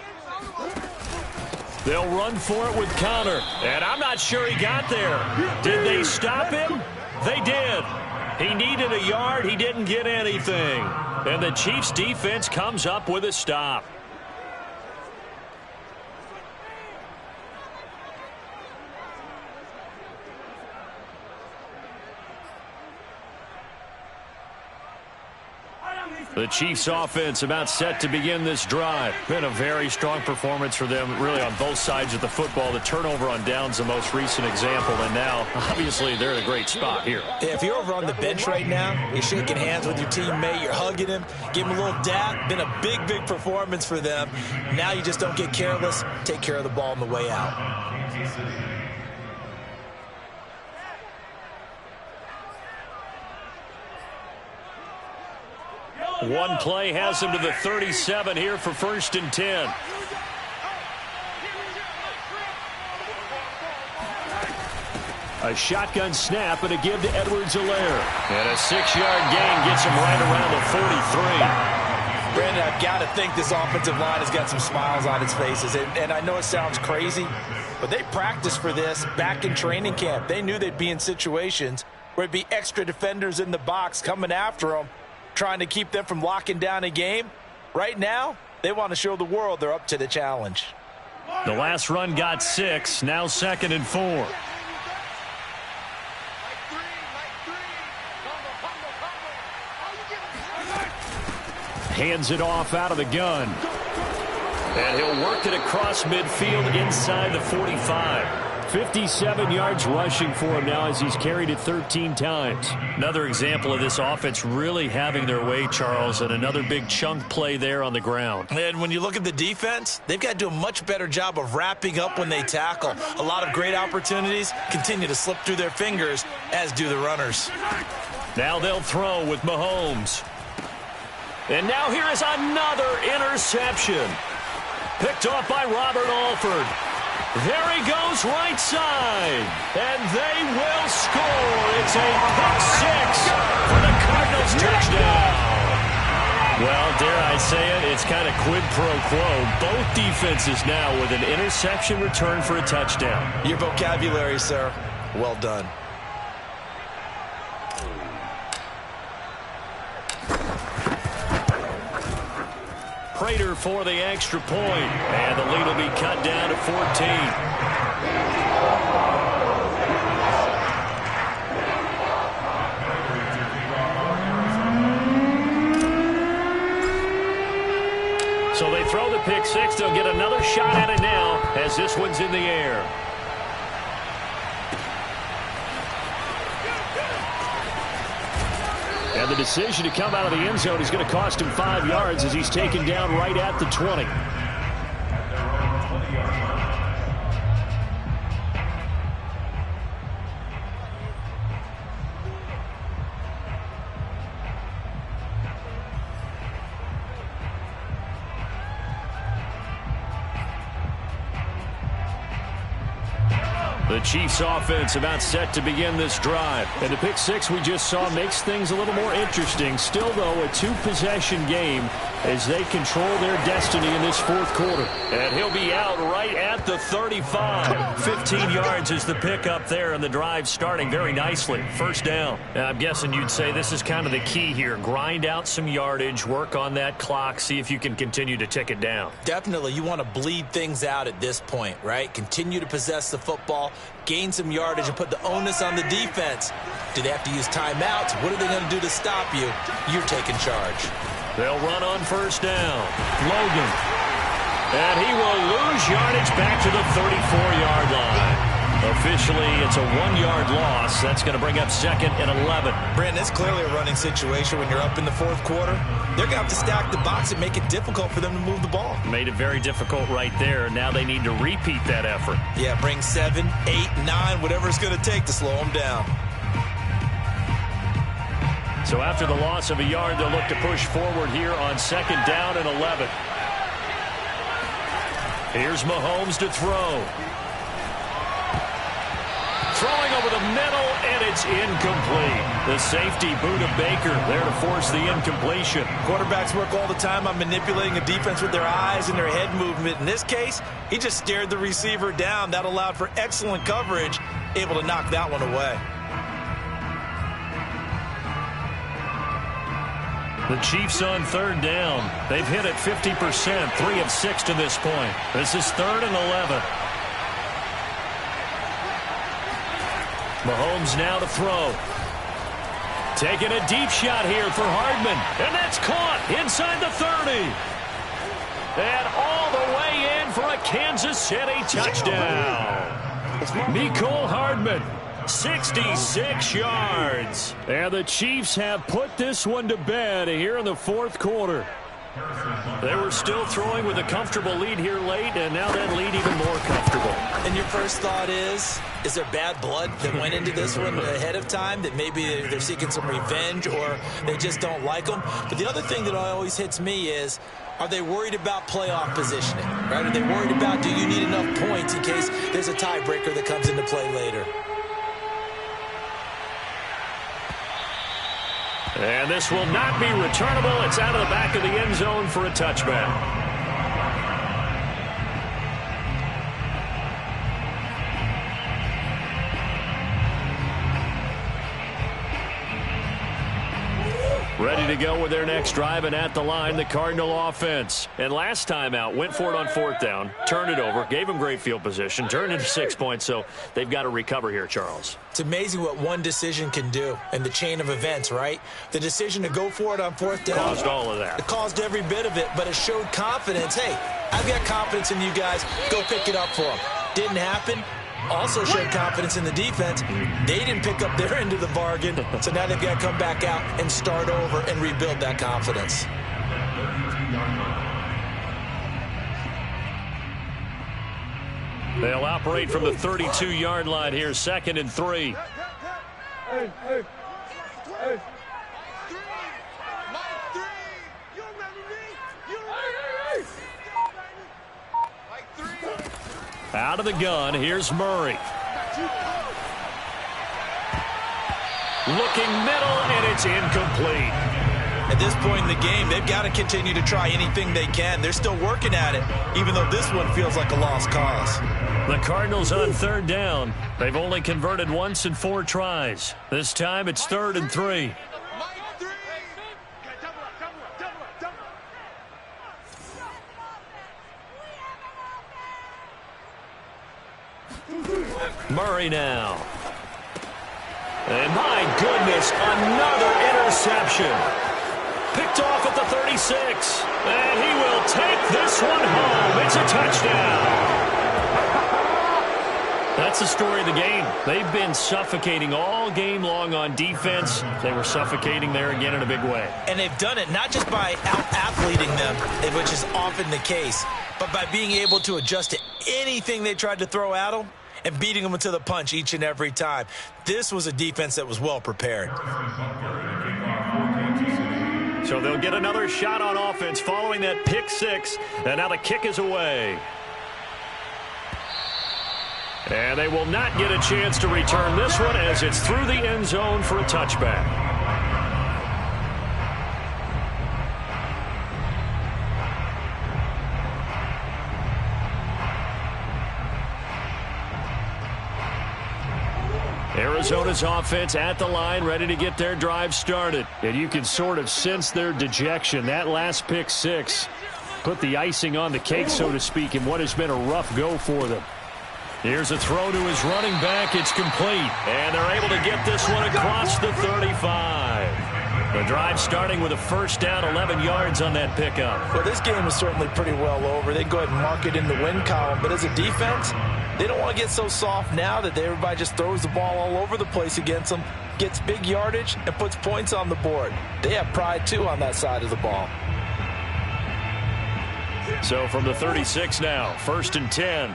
They'll run for it with Conner. And I'm not sure he got there. Did they stop him? They did. He needed a yard. He didn't get anything. And the Chiefs defense comes up with a stop. The Chiefs offense about set to begin this drive. Been a very strong performance for them really on both sides of the football. The turnover on downs the most recent example, and now obviously they're in a great spot here. Yeah, if you're over on the bench right now, you're shaking hands with your teammate, you're hugging him, give him a little dap. Been a big, big performance for them. Now you just don't get careless. Take care of the ball on the way out. One play has him to the 37 here for 1st and 10. A shotgun snap and a give to Edwards-Helaire. And a 6-yard gain gets him right around the 43. Brandon, I've got to think this offensive line has got some smiles on its faces. And I know it sounds crazy, but they practiced for this back in training camp. They knew they'd be in situations where it'd be extra defenders in the box coming after them, trying to keep them from locking down a game. Right now, they want to show the world they're up to the challenge. The last run got 6, now 2nd and 4. Hands it off out of the gun. And he'll work it across midfield inside the 45. 57 yards rushing for him now as he's carried it 13 times. Another example of this offense really having their way, Charles, and another big chunk play there on the ground. And when you look at the defense, they've got to do a much better job of wrapping up when they tackle. A lot of great opportunities continue to slip through their fingers, as do the runners. Now they'll throw with Mahomes. And now here is another interception. Picked off by Robert Alford. There he goes right side. And they will score. It's a pick-6 for the Cardinals touchdown. Well, dare I say it, it's kind of quid pro quo. Both defenses now with an interception return for a touchdown. Your vocabulary, sir. Well done. Prater for the extra point, and the lead will be cut down to 14. So they throw the pick-6. They'll get another shot at it now as this one's in the air. And the decision to come out of the end zone is going to cost him 5 yards as he's taken down right at the 20. The Chiefs offense about set to begin this drive. And the pick-6 we just saw makes things a little more interesting. Still, though, a 2-possession game as they control their destiny in this fourth quarter. And he'll be out right at the 35. 15 yards is the pickup there, and the drive starting very nicely. First down. And I'm guessing you'd say this is kind of the key here. Grind out some yardage, work on that clock, see if you can continue to tick it down. Definitely, you want to bleed things out at this point, right? Continue to possess the football, gain some yardage, and put the onus on the defense. Do they have to use timeouts? What are they going to do to stop you? You're taking charge. They'll run on first down. Logan. And he will lose yardage back to the 34-yard line. Officially, it's a 1-yard loss. That's going to bring up 2nd and 11. Brandon, it's clearly a running situation when you're up in the 4th quarter. They're going to have to stack the box and make it difficult for them to move the ball. Made it very difficult right there. Now they need to repeat that effort. Yeah, bring 7, 8, 9, whatever it's going to take to slow them down. So after the loss of a yard, they'll look to push forward here on 2nd down and 11. Here's Mahomes to throw. Throwing over the middle, and it's incomplete. The safety boot of Baker there to force the incompletion. Quarterbacks work all the time on manipulating a defense with their eyes and their head movement. In this case, he just stared the receiver down. That allowed for excellent coverage, able to knock that one away. The Chiefs on 3rd down. They've hit it 50%, 3 of 6 to this point. This is 3rd and 11. Mahomes now to throw. Taking a deep shot here for Hardman. And that's caught inside the 30. And all the way in for a Kansas City touchdown. Mecole Hardman, 66 yards. And the Chiefs have put this one to bed here in the 4th quarter. They were still throwing with a comfortable lead here late, and now that lead even more comfortable. And your first thought is there bad blood that went into this one ahead of time, that maybe they're seeking some revenge or they just don't like them? But the other thing that always hits me is, are they worried about playoff positioning? Right? Are they worried about, do you need enough points in case there's a tiebreaker that comes into play later? And this will not be returnable. It's out of the back of the end zone for a touchback. Ready to go with their next drive, and at the line, the Cardinal offense. And last time out, went for it on 4th down, turned it over, gave them great field position, turned it to 6 points, so they've got to recover here, Charles. It's amazing what one decision can do in the chain of events, right? The decision to go for it on 4th down caused all of that. It caused every bit of it, but it showed confidence. Hey, I've got confidence in you guys. Go pick it up for them. Didn't happen. Also showed confidence in the defense. They didn't pick up their end of the bargain, so now they've got to come back out and start over and rebuild that confidence. They'll operate from the 32-yard line here, 2nd and 3. Out of the gun, here's Murray. Looking middle, and it's incomplete. At this point in the game, they've got to continue to try anything they can. They're still working at it, even though this one feels like a lost cause. The Cardinals on 3rd down. They've only converted once in 4 tries. This time it's 3rd and 3. Murray now. And my goodness, another interception. Picked off at the 36. And he will take this one home. It's a touchdown. That's the story of the game. They've been suffocating all game long on defense. They were suffocating there again in a big way. And they've done it not just by out-athleting them, which is often the case, but by being able to adjust to anything they tried to throw at them and beating them to the punch each and every time. This was a defense that was well prepared. So they'll get another shot on offense following that pick 6, and now the kick is away. And they will not get a chance to return this one as it's through the end zone for a touchback. Arizona's offense at the line, ready to get their drive started. And you can sort of sense their dejection. That last pick 6 put the icing on the cake, so to speak, in what has been a rough go for them. Here's a throw to his running back. It's complete. And they're able to get this one across the 35. The drive starting with a first down, 11 yards on that pickup. Well, this game is certainly pretty well over. They go ahead and mark it in the win column. But as a defense, they don't want to get so soft now that everybody just throws the ball all over the place against them, gets big yardage, and puts points on the board. They have pride, too, on that side of the ball. So from the 36 now, 1st and 10.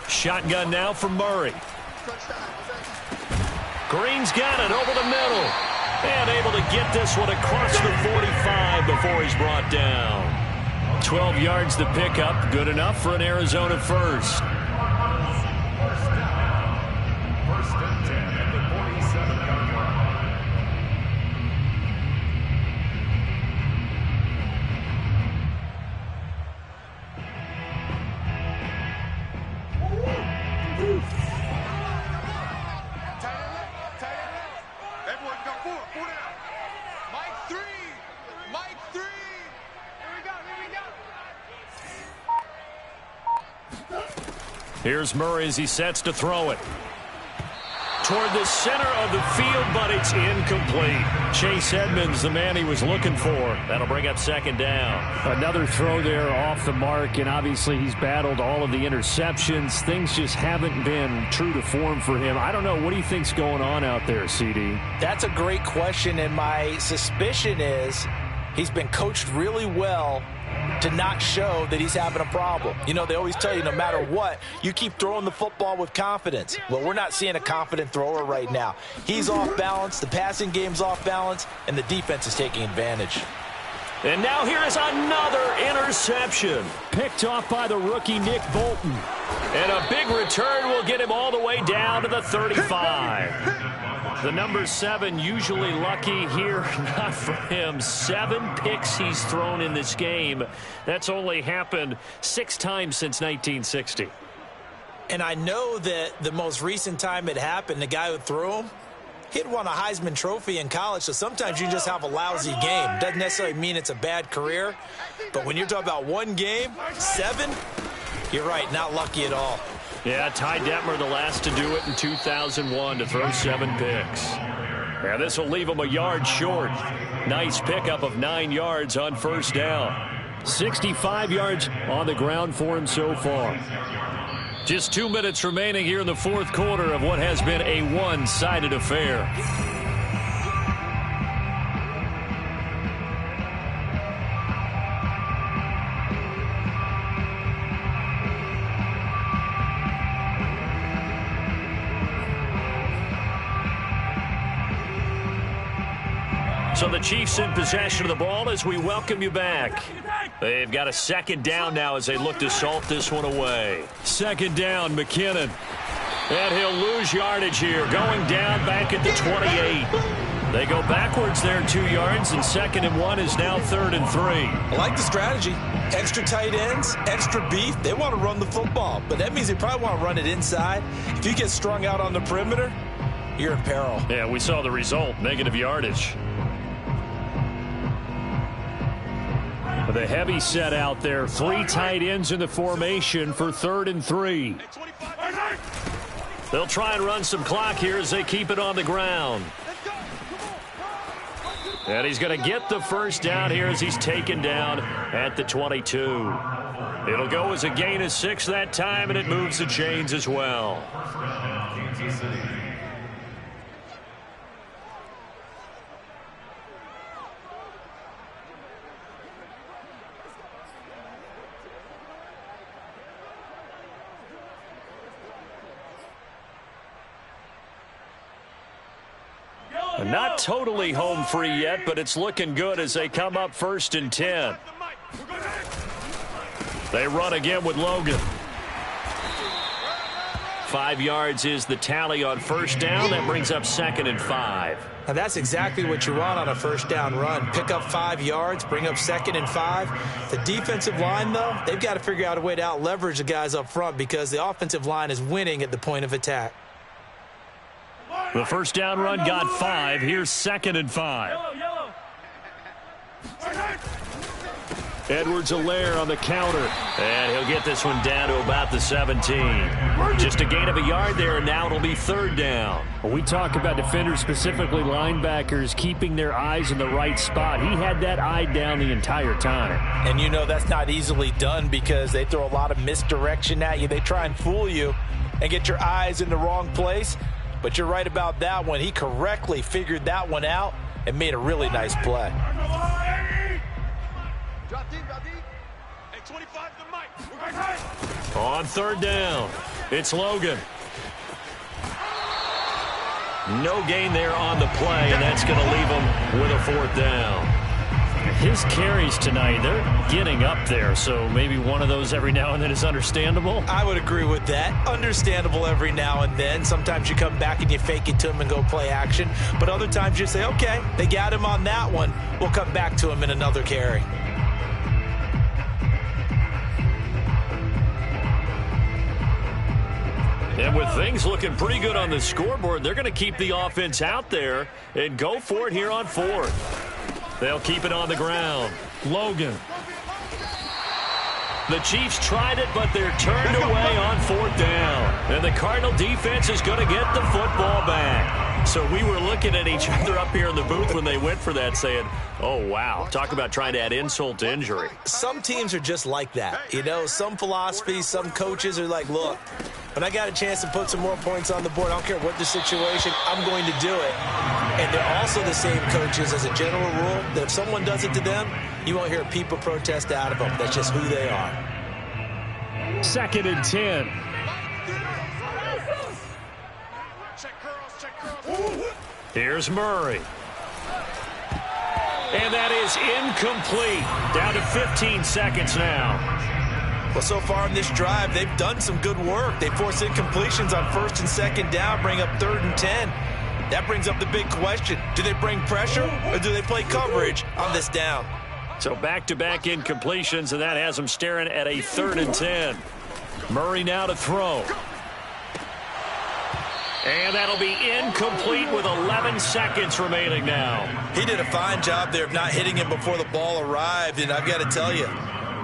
Shotgun now for Murray. Green's got it over the middle. And able to get this one across the 45 before he's brought down. 12 yards to pick up. Good enough for an Arizona first. First and 10 at the 47-yard line. Here's Murray as he sets to throw it. Toward the center of the field, but it's incomplete. Chase Edmonds, the man he was looking for. That'll bring up 2nd down. Another throw there off the mark, and obviously he's battled all of the interceptions. Things just haven't been true to form for him. I don't know. What do you think's going on out there, CD? That's a great question, and my suspicion is he's been coached really well to not show that he's having a problem. You know, they always tell you no matter what, you keep throwing the football with confidence. Well, we're not seeing a confident thrower right now. He's off balance, the passing game's off balance, and the defense is taking advantage. And now here is another interception. Picked off by the rookie Nick Bolton. And a big return will get him all the way down to the 35. The number 7 usually lucky here, not for him. 7 picks he's thrown in this game. That's only happened 6 times since 1960. And I know that the most recent time it happened, the guy who threw him, he'd won a Heisman Trophy in college, so sometimes you just have a lousy game. Doesn't necessarily mean it's a bad career, but when you're talking about one game, 7, you're right, not lucky at all. Yeah, Ty Detmer, the last to do it in 2001, to throw 7 picks. And this will leave him a yard short. Nice pickup of 9 yards on first down. 65 yards on the ground for him so far. Just 2 minutes remaining here in the 4th quarter of what has been a one-sided affair. So the Chiefs in possession of the ball as we welcome you back. They've got a 2nd down now as they look to salt this one away. 2nd down, McKinnon. And he'll lose yardage here, going down back at the 28. They go backwards there 2 yards, and 2nd and 1 is now 3rd and 3. I like the strategy. Extra tight ends, extra beef. They want to run the football, but that means they probably want to run it inside. If you get strung out on the perimeter, you're in peril. Yeah, we saw the result, negative yardage. The heavy set out there. 3 tight ends in the formation for 3rd and 3. They'll try and run some clock here as they keep it on the ground. And he's going to get the first down here as he's taken down at the 22. It'll go as a gain of 6 that time, and it moves the chains as well. Not totally home free yet, but it's looking good as they come up 1st and 10. They run again with Logan. 5 yards is the tally on first down. That brings up 2nd and 5. Now that's exactly what you want on a first down run. Pick up 5 yards, bring up 2nd and 5. The defensive line, though, they've got to figure out a way to out-leverage the guys up front because the offensive line is winning at the point of attack. The first down run got 5. Here's 2nd and 5. Edwards-Helaire on the counter. And he'll get this one down to about the 17. Just a gain of a yard there, and now it'll be third down. Well, we talk about defenders, specifically linebackers, keeping their eyes in the right spot. He had that eye down the entire time. And you know that's not easily done because they throw a lot of misdirection at you. They try and fool you and get your eyes in the wrong place. But you're right about that one. He correctly figured that one out and made a really nice play. On third down, it's Logan. No gain there on the play, and that's going to leave him with a fourth down. His carries tonight, they're getting up there, so maybe one of those every now and then is understandable. I would agree with that. Understandable every now and then. Sometimes you come back and you fake it to him and go play action. But other times you say, okay, they got him on that one. We'll come back to him in another carry. And with things looking pretty good on the scoreboard, they're going to keep the offense out there and go for it here on fourth. They'll keep it on the ground. Logan. The Chiefs tried it, but they're turned away on fourth down. And the Cardinal defense is going to get the football back. So we were looking at each other up here in the booth when they went for that saying, oh, wow, talk about trying to add insult to injury. Some teams are just like that. You know, some philosophies, some coaches are like, look, when I got a chance to put some more points on the board, I don't care what the situation, I'm going to do it. And they're also the same coaches as a general rule that if someone does it to them, you won't hear people protest out of them. That's just who they are. 2nd and 10. Here's Murray. And that is incomplete. Down to 15 seconds now. Well, so far in this drive, they've done some good work. They force incompletions on 1st and 2nd down, bring up 3rd and 10. That brings up the big question. Do they bring pressure or do they play coverage on this down? So back-to-back incompletions, and that has them staring at a 3rd and 10. Murray now to throw. And that'll be incomplete with 11 seconds remaining now. He did a fine job there of not hitting him before the ball arrived, and I've got to tell you,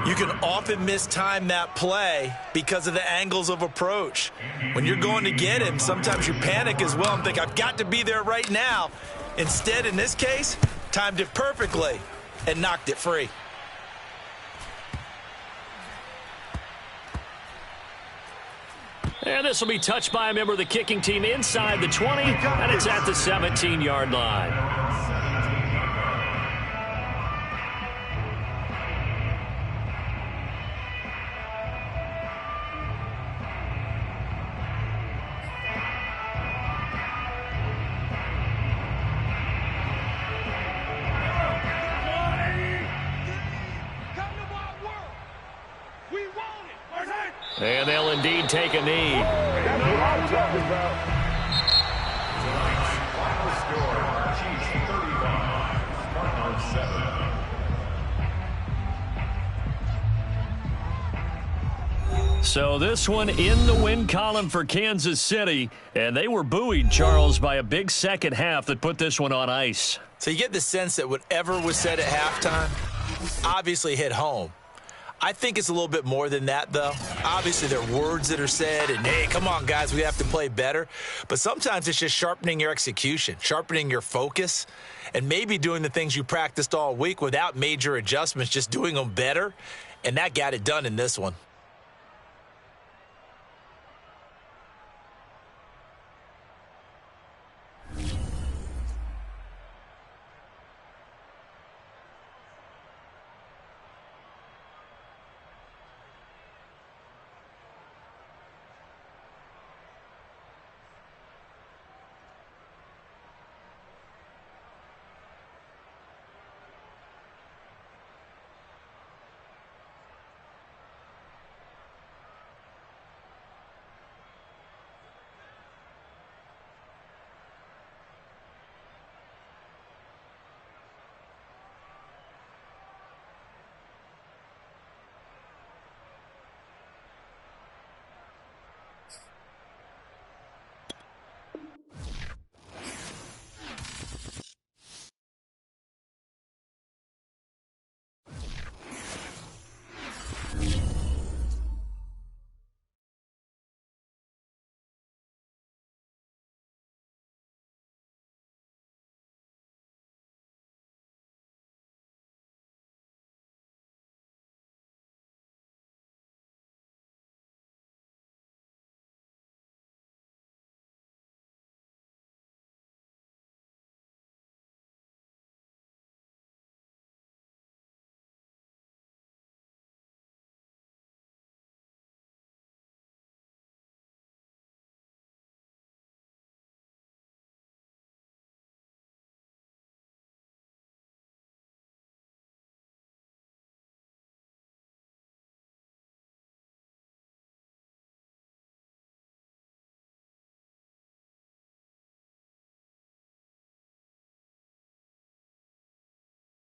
you can often mistime that play because of the angles of approach. When you're going to get him, sometimes you panic as well and think, I've got to be there right now. Instead, in this case, timed it perfectly and knocked it free. And this will be touched by a member of the kicking team inside the 20, and it's at the 17-yard line. And they'll indeed take a knee. That's what I'm talking about. Final score, Chiefs 35, Cardinals 7. So this one in the win column for Kansas City, and they were buoyed, Charles, by a big second half that put this one on ice. So you get the sense that whatever was said at halftime obviously hit home. I think it's a little bit more than that, though. Obviously, there are words that are said, and, hey, come on, guys, we have to play better. But sometimes it's just sharpening your execution, sharpening your focus, and maybe doing the things you practiced all week without major adjustments, just doing them better. And that got it done in this one.